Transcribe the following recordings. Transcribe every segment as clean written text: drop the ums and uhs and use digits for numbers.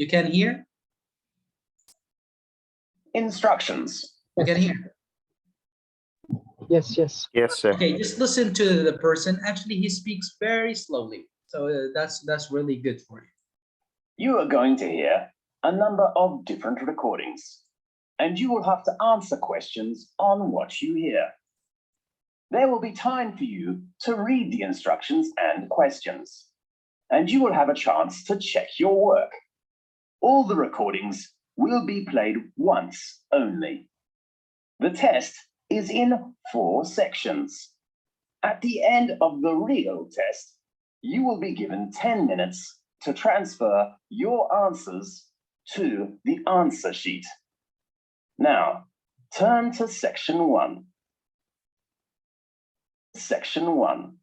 You can hear? Instructions. You can hear? Yes, yes. Yes, sir. Okay, just listen to the person. Actually, he speaks very slowly. So that's really good for you. You are going to hear a number of different recordings, and you will have to answer questions on what you hear. There will be time for you to read the instructions and questions, and you will have a chance to check your work. All the recordings will be played once only. The test is in 4 sections. At the end of the real test, you will be given 10 minutes to transfer your answers to the answer sheet. Now, turn to section 1. Section 1.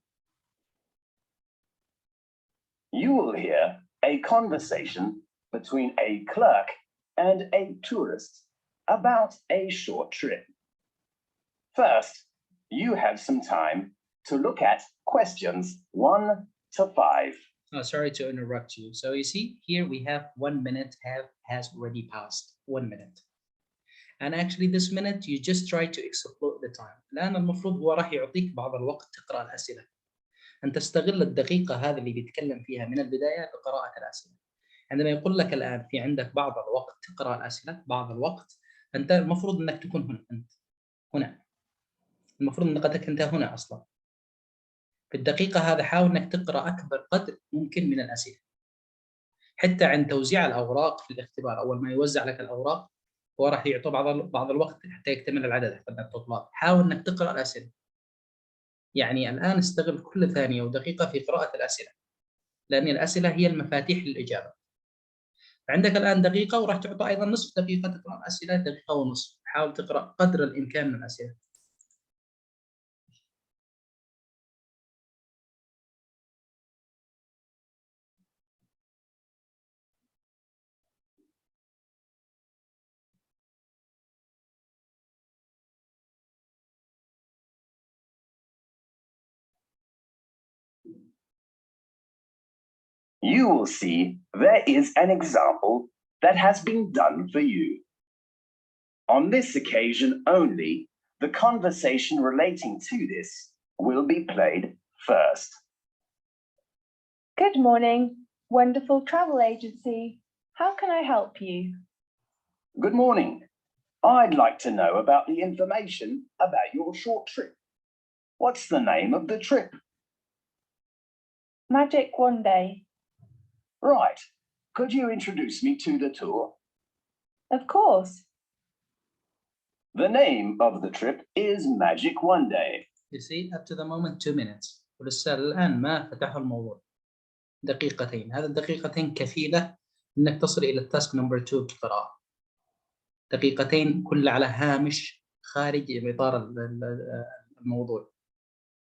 You will hear a conversation between a clerk and a tourist about a short trip. First, you have some time to look at questions 1 to 5. Oh, sorry to interrupt you. So you see, here we have 1 minute has already passed. 1 minute. And actually this minute you just try to exploit the time. الآن المفروض هو راح يعطيك بعض الوقت تقرأ الأسئلة. أن تستغل الدقيقة هذه اللي بيتكلم فيها من البداية لقراءة الأسئلة. عندما يقول لك الآن في عندك بعض الوقت تقرأ الأسئلة، بعض الوقت، أنت المفروض أنك تكون هنا. أنت هنا. المفروض أنك أنت هنا أصلا. في الدقيقة هذا حاول أنك تقرأ أكبر قدر ممكن من الأسئلة. حتى عند توزيع الأوراق في الاختبار، أول ما يوزع لك الأوراق هو راح يعطي بعض الوقت حتى يكتمل العدد حتى الطلاب. حاول أنك تقرأ الأسئلة. يعني الآن استغل كل ثانية ودقيقة في قراءة الأسئلة، لأن الأسئلة هي المفاتيح للإجابة. عندك الآن دقيقة وراح تعطى أيضا نصف دقيقة تقرأ الأسئلة، دقيقة ونصف. حاول تقرأ قدر الإمكان من الأسئلة. You will see there is an example that has been done for you. On this occasion only, the conversation relating to this will be played first. Good morning, wonderful travel agency. How can I help you? Good morning. I'd like to know about the information about your short trip. What's the name of the trip? Magic One Day. Right. Could you introduce me to the tour? Of course. The name of the trip is Magic One Day. You see, up to the moment 2 minutes. ولسه الآن ما فتحوا الموضوع. دقيقتين. هذه الدقيقتين كفيلة إنك تصل إلى التاسك نمبر 2 بالقراءة. دقيقتين كل على هامش خارج إطار الموضوع.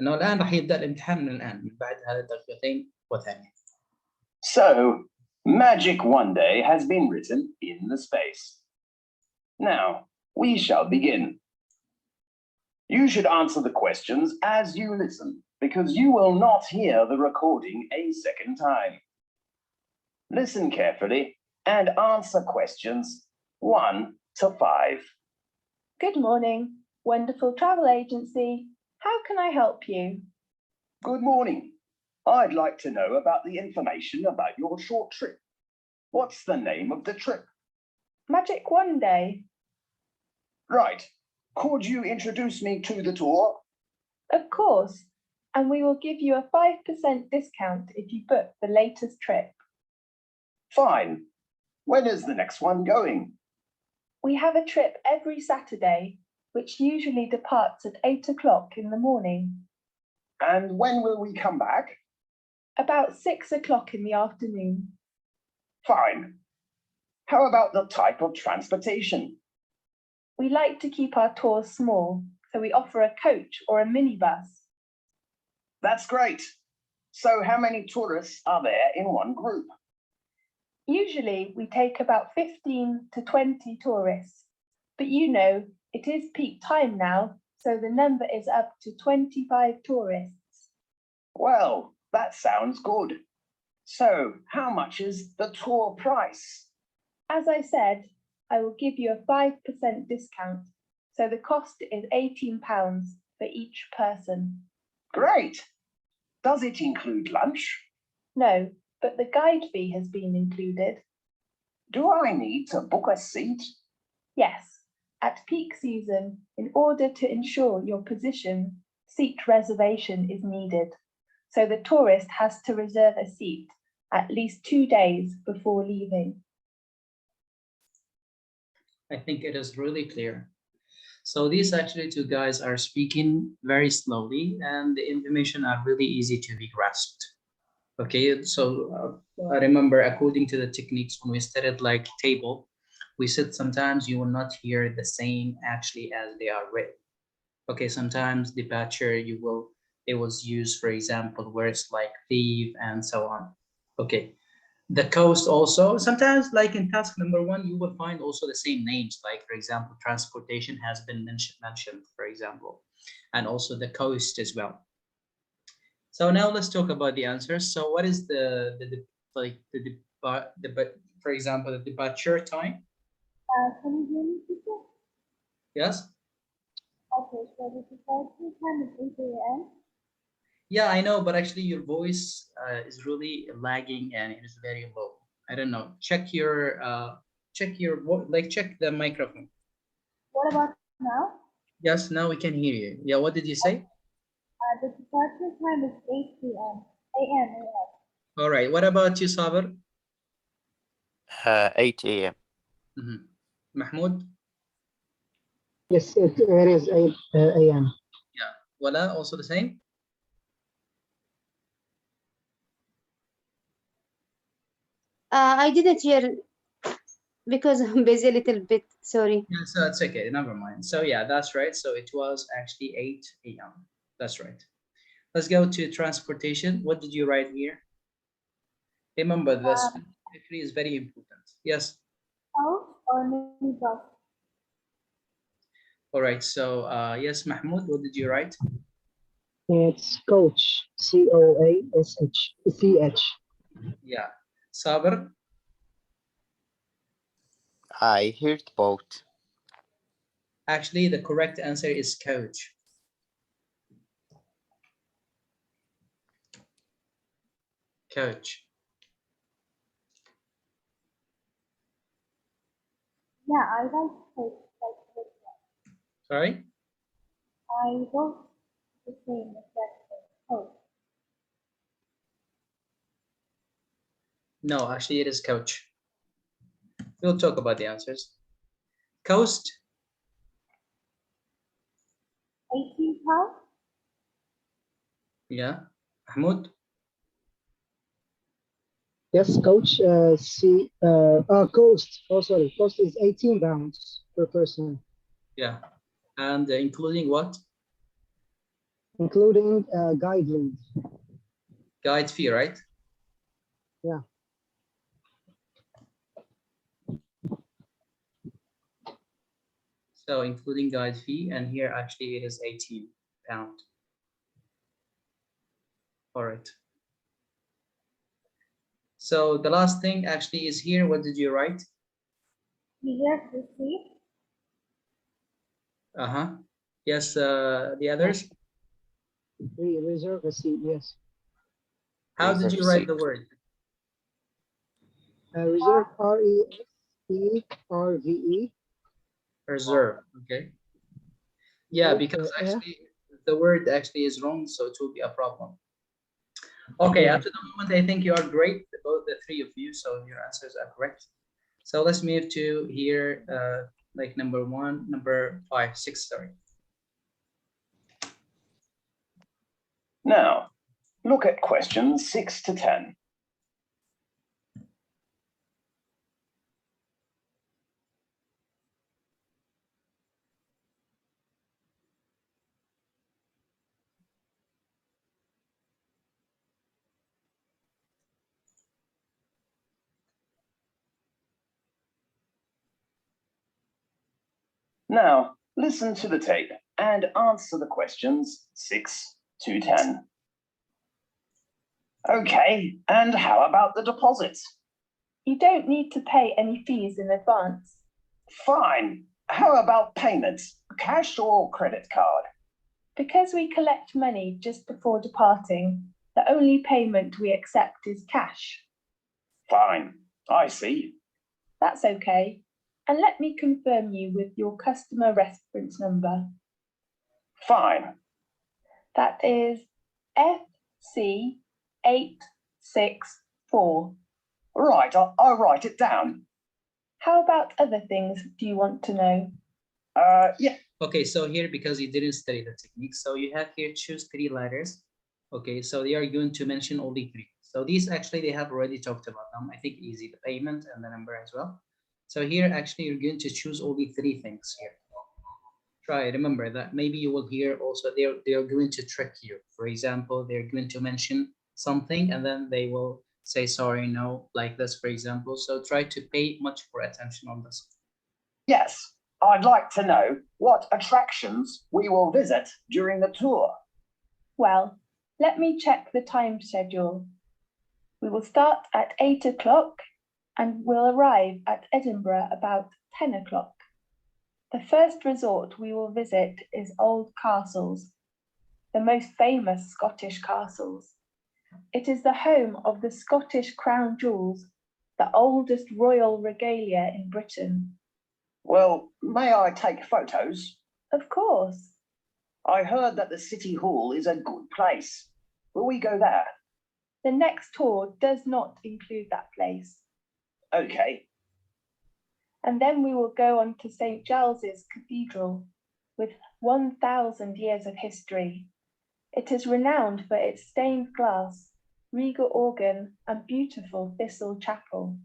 إنه الآن راح يبدأ الامتحان من الآن من بعد هذه الدقيقتين وثانية. So, Magic One Day has been written in the space. Now, we shall begin. You should answer the questions as you listen, because you will not hear the recording a second time. Listen carefully and answer questions 1 to 5. Good morning, wonderful travel agency. How can I help you? Good morning. I'd like to know about the information about your short trip. What's the name of the trip? Magic One Day. Right. Could you introduce me to the tour? Of course. And we will give you a 5% discount if you book the latest trip. Fine. When is the next one going? We have a trip every Saturday, which usually departs at 8 o'clock in the morning. And when will we come back? About 6 o'clock in the afternoon. Fine. How about the type of transportation? We like to keep our tours small, so we offer a coach or a minibus. That's great. So how many tourists are there in one group? Usually we take about 15 to 20 tourists, but you know, it is peak time now, so the number is up to 25 tourists. Well, that sounds good. So how much is the tour price? As I said, I will give you a 5% discount, so the cost is £18 for each person. Great. Does it include lunch? No, but the guide fee has been included. Do I need to book a seat? Yes, at peak season, in order to ensure your position, seat reservation is needed. So the tourist has to reserve a seat at least 2 days before leaving. I think it is really clear. So these actually two guys are speaking very slowly and the information are really easy to be grasped. Okay, so I remember according to the techniques when we studied like table, we said sometimes you will not hear the same actually as they are written. Okay, sometimes departure it was used, for example, words like thief and so on. Okay, the coast also, sometimes like in task number 1, you will find also the same names, like for example, transportation has been mentioned, for example, and also the coast as well. So now let's talk about the answers. So what is for example, the departure time? Can you hear me, teacher? Yes. Okay, so the departure time is 8 a.m. Yeah, I know, but actually your voice is really lagging and it is very low. I don't know. Check the microphone. What about now? Yes, now we can hear you. Yeah, what did you say? The departure time is 8 p.m. a.m. All right. What about you, Saber? 8 a.m. Mahmoud? Yes, it is 8 a.m. Yeah. Wala, also the same? I didn't hear because I'm busy a little bit. Sorry. Yeah, so it's okay. Never mind. So yeah, that's right. So it was actually 8 a.m. That's right. Let's go to transportation. What did you write here? Remember, this actually is very important. Yes. House or minibus? All right. So yes, Mahmoud, what did you write? It's coach, Coash. Yeah. Saber? I heard both. Actually, the correct answer is coach. Coach. Yeah, I like coach. Sorry? I wrote the same as that coach. No, actually, it is coach. We'll talk about the answers. Coast? 18 pounds? Yeah. Mahmoud? Yes, coach. Coast. Oh, sorry. Cost is 18 pounds per person, Yeah. And including what? including guide lead. Guide fee, right? Yeah. So including guide fee, and here actually it is 18 pounds. All right. So the last thing actually is here. What did you write? Reserve the seat. Uh-huh. Yes, the others? We reserve a seat. Yes. How did you write the word? Reserve, RESERVE. Reserve. Okay. Yeah, because actually the word actually is wrong, so it will be a problem. Okay, up to the moment, I think you are great, both the three of you, so your answers are correct. So let's move to here, like number 5, 6, sorry. Now, look at questions 6 to 10. Now, listen to the tape and answer the questions 6 to 10. Okay, and how about the deposit? You don't need to pay any fees in advance. Fine. How about payments? Cash or credit card? Because we collect money just before departing, the only payment we accept is cash. Fine. I see. That's okay. And let me confirm you with your customer reference number. Fine. That is FC864. Right, I'll write it down. How about other things do you want to know? Yeah. Okay, so here, because you didn't study the technique, so you have here choose 3 letters. Okay, so they are going to mention only 3. So these actually they have already talked about them. I think easy, the payment and the number as well. So here actually you're going to choose only 3 things here. Try, remember that maybe you will hear also they are going to trick you. For example, they're going to mention something and then they will say sorry, no, like this, for example. So try to pay much more attention on this. Yes. I'd like to know what attractions we will visit during the tour. Well, let me check the time schedule. We will start at 8 o'clock and will arrive at Edinburgh about 10 o'clock. The first resort we will visit is Old Castles, the most famous Scottish castles. It is the home of the Scottish crown jewels, the oldest royal regalia in Britain. Well, may I take photos? Of course. I heard that the City Hall is a good place. Will we go there? The next tour does not include that place. Okay. And then we will go on to St. Giles's Cathedral, with 1,000 years of history. It is renowned for its stained glass, regal organ, and beautiful Thistle Chapel.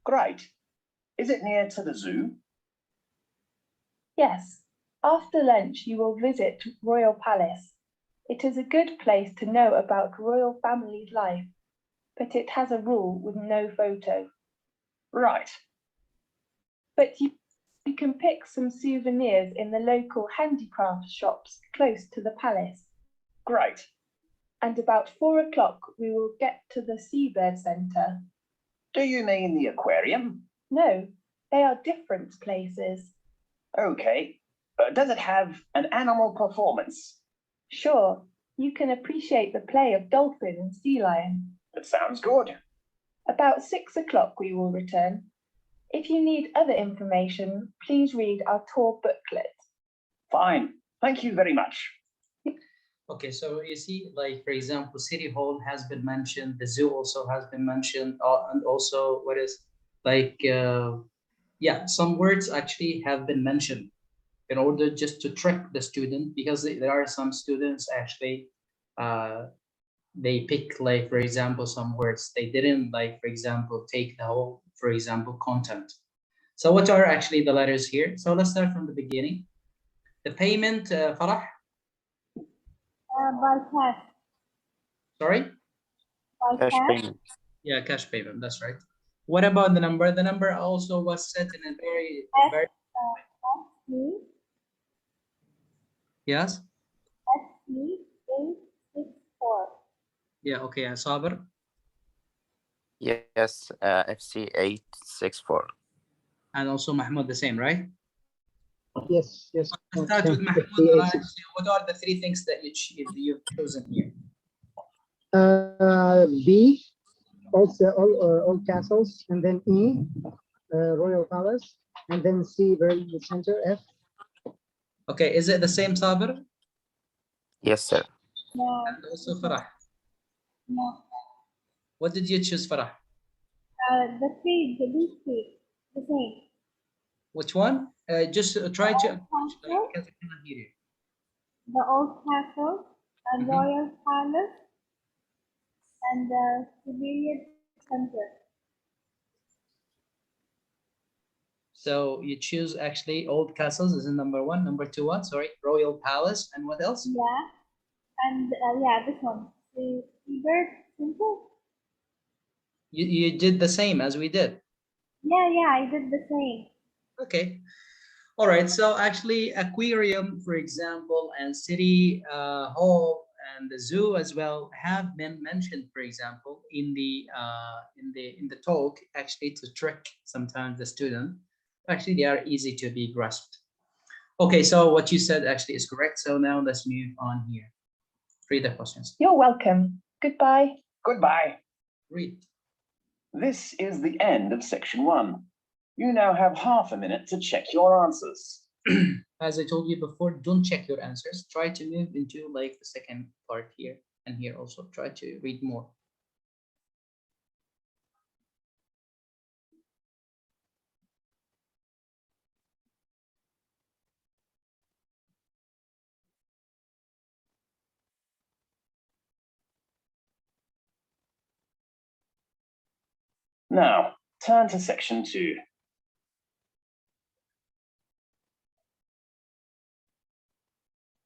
Great. Is it near to the zoo? Yes, after lunch you will visit Royal Palace. It is a good place to know about royal family's life, but it has a rule with no photo. Right. But you can pick some souvenirs in the local handicraft shops close to the palace. Great. And about 4 o'clock we will get to the Seabird Centre. Do you mean the aquarium? No, they are different places. Okay. Does it have an animal performance? Sure, you can appreciate the play of dolphin and sea lion. That sounds good. About 6 o'clock we will return. If you need other information, please read our tour booklet. Fine. Thank you very much. Okay, so you see, like, for example, City Hall has been mentioned, the zoo also has been mentioned, and also what is like, yeah, some words actually have been mentioned in order just to trick the student, because there are some students actually, they pick, like, for example, some words. They didn't, like, for example, take the whole, for example, content. So what are actually the letters here? So let's start from the beginning. The payment, Farah? By cash. Sorry? By Cash cash. payment. Yeah, cash payment, that's right. What about the number? The number also was set in a very, very, yes? FC864. Yeah, okay, Sabir. Yes, FC864. And also Mahmoud, the same, right? Yes, yes. Let's start with Mahmoud. What are the 3 things that you've chosen here? B, also all castles, and then E, Royal Palace, and then C, very center, F. Okay, is it the same, Sabir? Yes, sir. No, And also Farah. no. What did you choose, Farah? The B three, the same. Which one? Just try to approach, like, Castle, because I cannot hear you. the Old Castle, and Royal Palace, and the Civilian Center. So you choose actually Old Castles is in number 1. Number 2, what? Sorry, Royal Palace, and what else? Yeah, and yeah, this one, the Seabird Center. You did the same as we did. Yeah, I did the same. Okay. All right. So actually, aquarium, for example, and city hall and the zoo as well have been mentioned, for example, in the talk, actually to trick sometimes the student. Actually, they are easy to be grasped. Okay, so what you said actually is correct. So now let's move on here. Read the questions. You're welcome. Goodbye. Goodbye. Read. This is the end of section 1. You now have half a minute to check your answers. As I told you before, don't check your answers. Try to move into like the second part here and here also. Try to read more. Now, turn to section 2.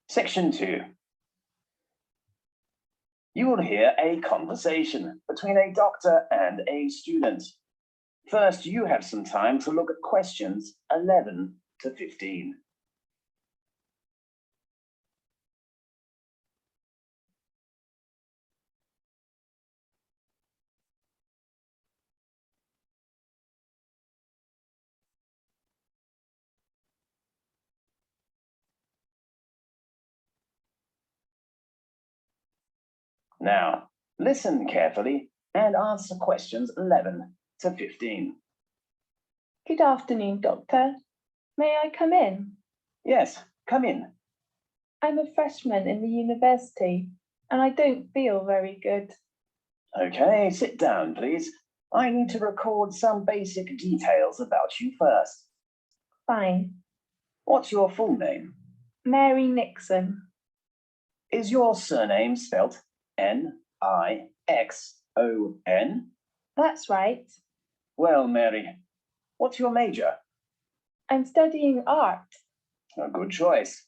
Section 2. You will hear a conversation between a doctor and a student. First, you have some time to look at questions 11 to 15. Now, listen carefully and answer questions 11 to 15. Good afternoon, Doctor. May I come in? Yes, come in. I'm a freshman in the university and I don't feel very good. Okay, sit down, please. I need to record some basic details about you first. Fine. What's your full name? Mary Nixon. Is your surname spelt N-I-X-O-N? That's right. Well, Mary, what's your major? I'm studying art. A good choice.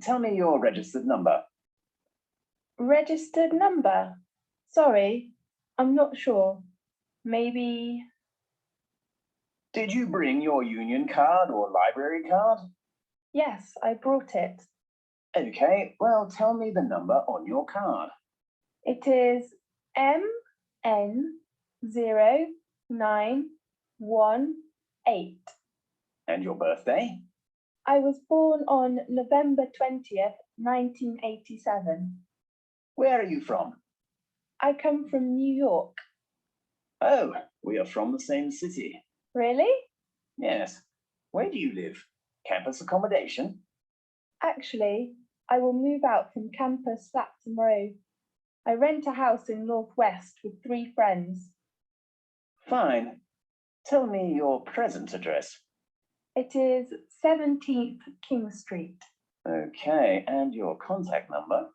Tell me your registered number. Registered number? Sorry, I'm not sure. Maybe. Did you bring your union card or library card? Yes, I brought it. Okay, well, tell me the number on your card. It is MN0918. And your birthday? I was born on November 20th, 1987. Where are you from? I come from New York. Oh, we are from the same city. Really? Yes. Where do you live? Campus accommodation? Actually, I will move out from campus flat tomorrow. I rent a house in Northwest with 3 friends. Fine. Tell me your present address. It is 17th King Street. Okay, and your contact number?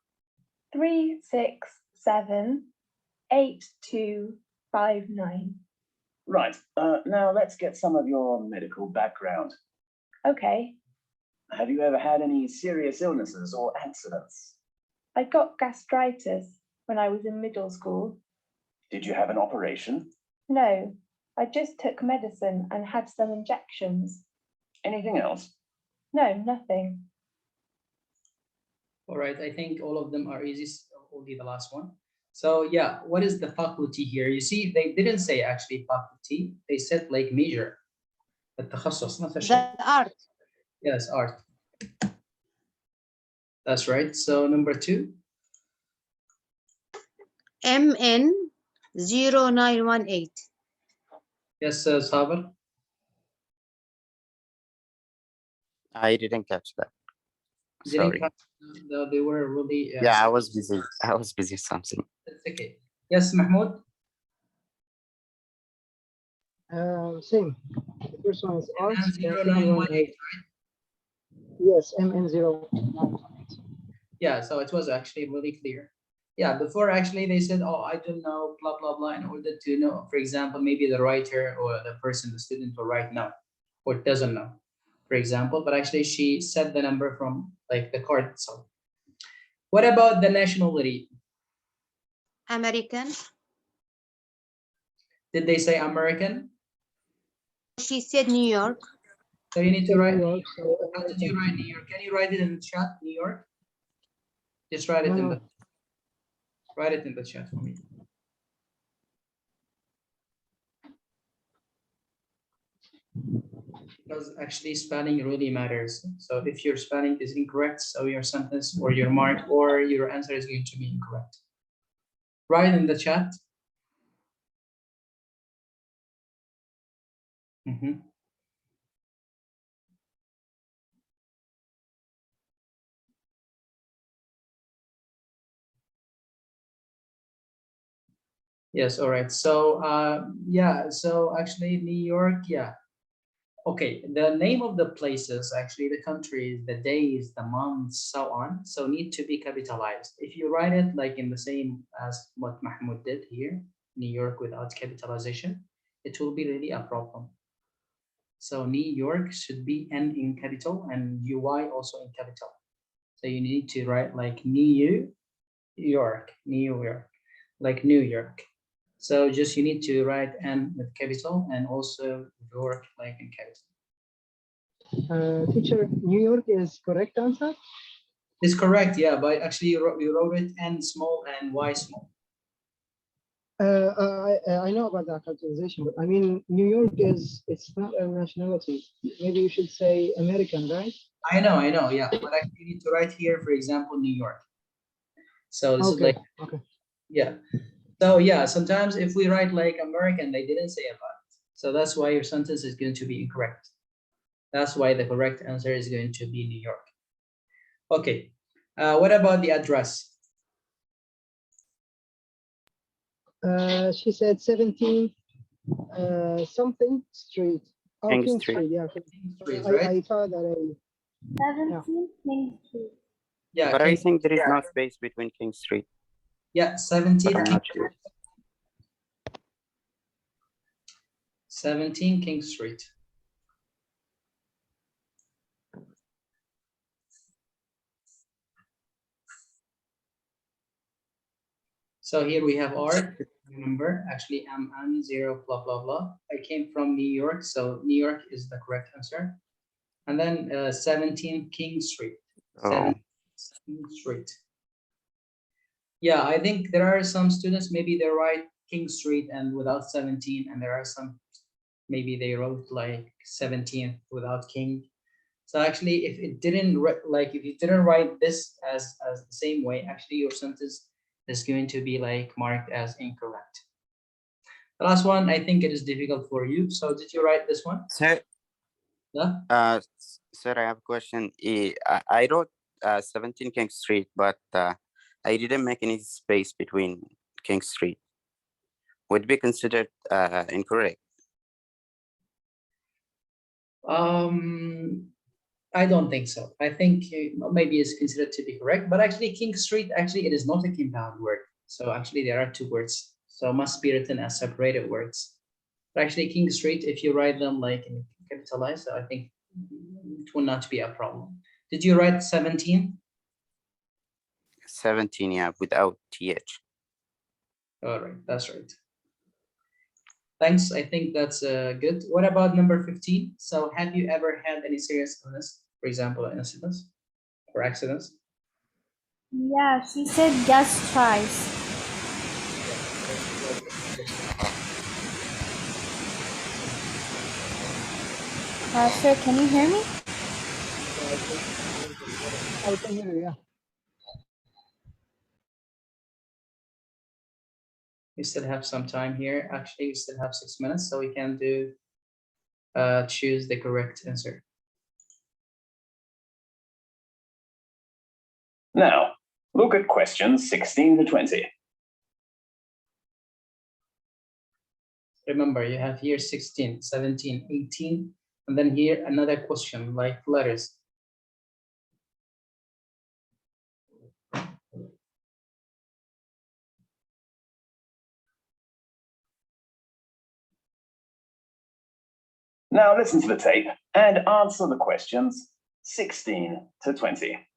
367-8259. Right, now let's get some of your medical background. Okay, Have you ever had any serious illnesses or accidents? I got gastritis when I was in middle school. Did you have an operation? No, I just took medicine and had some injections. Anything else? No, nothing. All right, I think all of them are easy, only the last one. So yeah, what is the faculty here? You see, they didn't say actually faculty, they said like major. التخصص نفس الشيء. The art. Yes, art. That's right. So number 2. MN0918. Yes, Saber. I didn't catch that. Didn't Sorry. catch, they were really. Yeah, I was busy. I was busy with something. That's okay. Yes, Mahmoud. Same. The first one is art. MN0918. Yes, MN0918. Yeah, so it was actually really clear. Yeah, before actually they said, oh, I don't know, blah, blah, blah, in order to know, for example, maybe the writer or the person, the student will write no, or doesn't know, for example, but actually she said the number from like the card itself. What about the nationality? American. Did they say American? She said New York. So you need to write. New York, so How did you write New York? Can you write it in the chat, New York? Just write it No, in no. the. Write it in the chat for me. Because actually spelling really matters. So if your spelling is incorrect, so your sentence or your mark or your answer is going to be incorrect. Write in the chat. Yes, all right. So yeah, so actually New York, yeah. Okay, the name of the places, actually the countries, the days, the months, so on, so need to be capitalized. If you write it like in the same as what Mahmoud did here, New York without capitalization, it will be really a problem. So New York should be N in capital and UY also in capital. So you need to write like New York, New York, like New York. So just you need to write N with capital and also York like in capital. Teacher, New York is correct answer? It's correct, yeah, but actually you wrote it N small and Y small. I know about that capitalization, but I mean, New York it's not a nationality. Maybe you should say American, right? I know, yeah, but actually you need to write here, for example, New York. So this is like, okay. Yeah. So yeah, sometimes if we write like American, they didn't say about it. So that's why your sentence is going to be incorrect. That's why the correct answer is going to be New York. Okay. What about the address? She said 17 something street. Oh, King King Street. Street, yeah. Street, right? I thought that 17 King Street. Yeah. But I think there is no space between King Street. Yeah, 17. But I'm not sure. 17 King Street. So here we have R, remember, actually I'm 0, blah, blah, blah. I came from New York, so New York is the correct answer. And then 17 King Street. 17 King Street. Yeah, I think there are some students, maybe they write King Street and without 17, and there are some, maybe they wrote like 17 without King. So actually, if it didn't if you didn't write this as the same way, actually your sentence is going to be like marked as incorrect. The last one, I think it is difficult for you. So did you write this one? Sir, Yeah. Sir, I have a question. I wrote 17 King Street, but I didn't make any space between King Street. Would it be considered incorrect? I don't think so. I think maybe it's considered to be correct, but actually King Street, actually it is not a compound word. So actually there are two words. So must be written as separated words. But actually King Street, if you write them like in capitalized, I think it will not be a problem. Did you write 17? 17, yeah, without TH. All right, that's right. Thanks, I think that's good. What about number 15? So have you ever had any serious illness, for example, incidents or accidents? Yeah, she said gas twice. Sir, can you hear me? I can hear you, yeah. We still have some time here. Actually, we still have 6 minutes, so we can do choose the correct answer. Now, look at questions 16 to 20. Remember, you have here 16, 17, 18, and then here another question like letters. Now listen to the tape and answer the questions 16 to 20.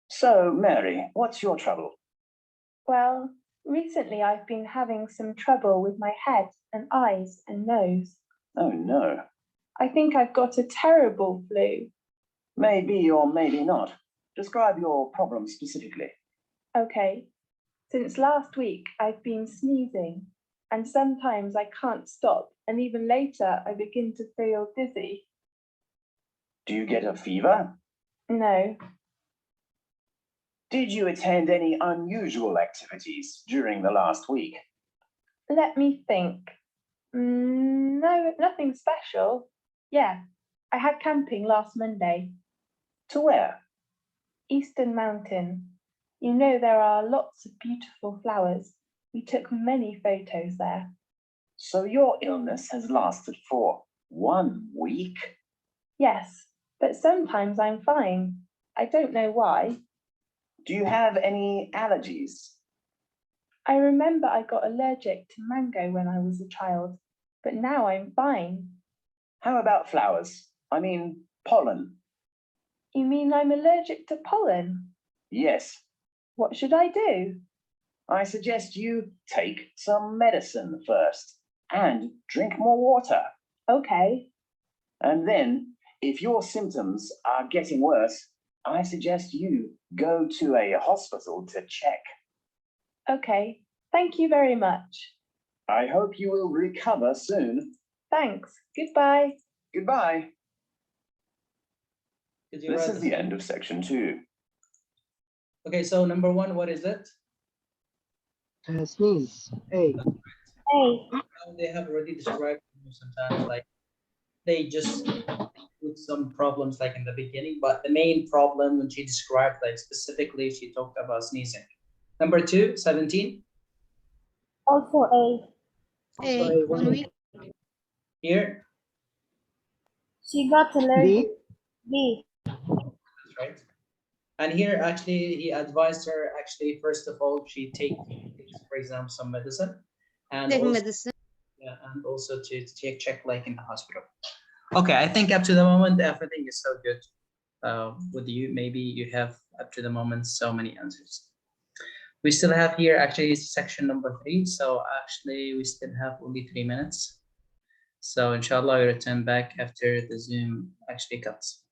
So, Mary, what's your trouble? Well, recently I've been having some trouble with my head and eyes and nose. Oh no. I think I've got a terrible flu. Maybe or maybe not. Describe your problem specifically. Okay, Since last week, I've been sneezing, and sometimes I can't stop, and even later I begin to feel dizzy. Do you get a fever? No, Did you attend any unusual activities during the last week? let me think. No, nothing special. Yeah, I had camping last Monday. To where? Eastern Mountain. You know there are lots of beautiful flowers. We took many photos there. So your illness has lasted for 1 week? Yes, but sometimes I'm fine. I don't know why. Do you have any allergies? I remember I got allergic to mango when I was a child, but now I'm fine. How about flowers? I mean, pollen. You mean I'm allergic to pollen? Yes, What should I do? I suggest you take some medicine first and drink more water. Okay, And then, if your symptoms are getting worse, I suggest you go to a hospital to check. okay. Thank you very much. I hope you will recover soon. Thanks. Goodbye. Goodbye. Did you This write is the end of section 2. Okay, so number 1, what is it? Sneeze. A. Hey. They have already described sometimes like they just put some problems like in the beginning, but the main problem when she described like specifically, she talked about sneezing. Number 2, 17. Also A. A, 1 week. Here, She got B. allergic. B. that's right. And here actually he advised her actually first of all she takes for example some medicine and Take also, medicine. yeah, and also to check like in the hospital. Okay, I think up to the moment everything is so good. With you, maybe you have up to the moment so many answers. We still have here actually section number 3. So actually we still have only 3 minutes. So inshallah we return back after the Zoom actually cuts.